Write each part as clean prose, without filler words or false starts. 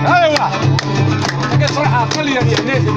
ايوه حاجه صراحه اقل يعني نازل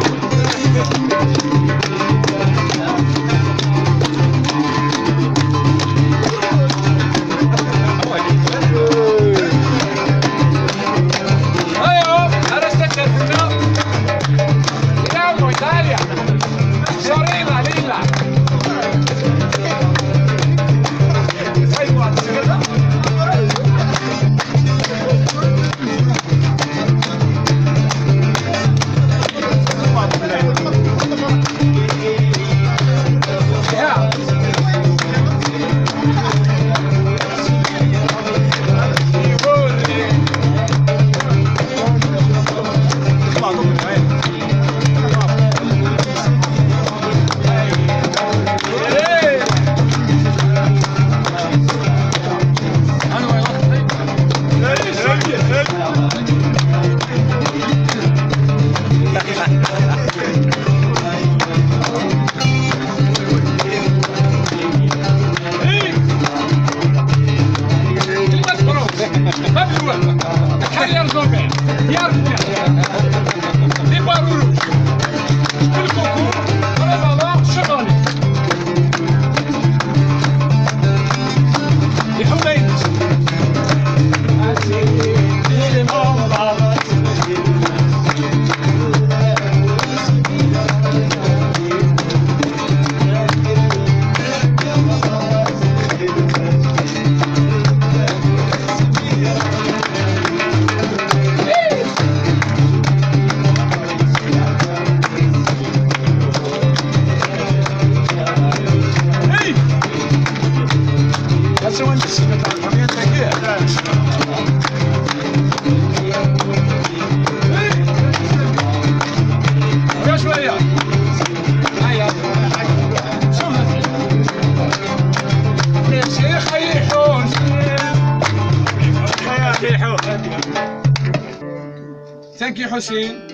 Thank you, Hussein.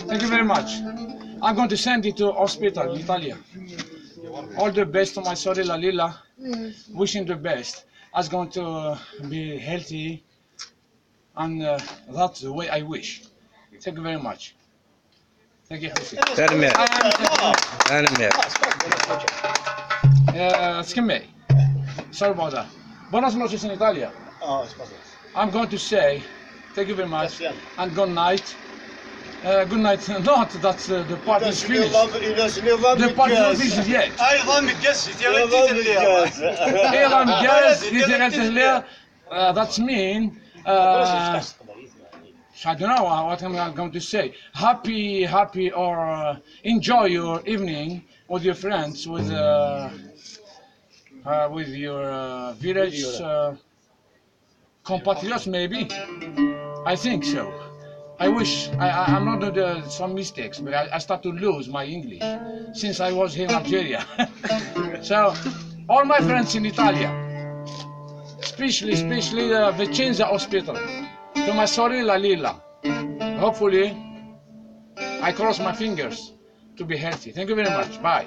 Thank you very much. I'm going to send it to hospital, Italia. All the best to my sorella Lila. Wishing the best. I'm going to be healthy, and that's the way I wish. Thank you very much. Thank you, Hussein. Excuse me. Sorry about that. Buenas noches in Italia. I'm going to say thank you very much and good night. Good night. Not that the party is finished. The party is not finished yet. That means I don't know what I'm going to say. Happy or enjoy your evening with your friends, with your village compatriots, maybe. I think so. I wish I'm not doing some mistakes, but I start to lose my English since I was here in Algeria. So, all my friends in Italia, especially the Vicenza Hospital, to my sorella Lila. Hopefully, I cross my fingers to be healthy. Thank you very much. Bye.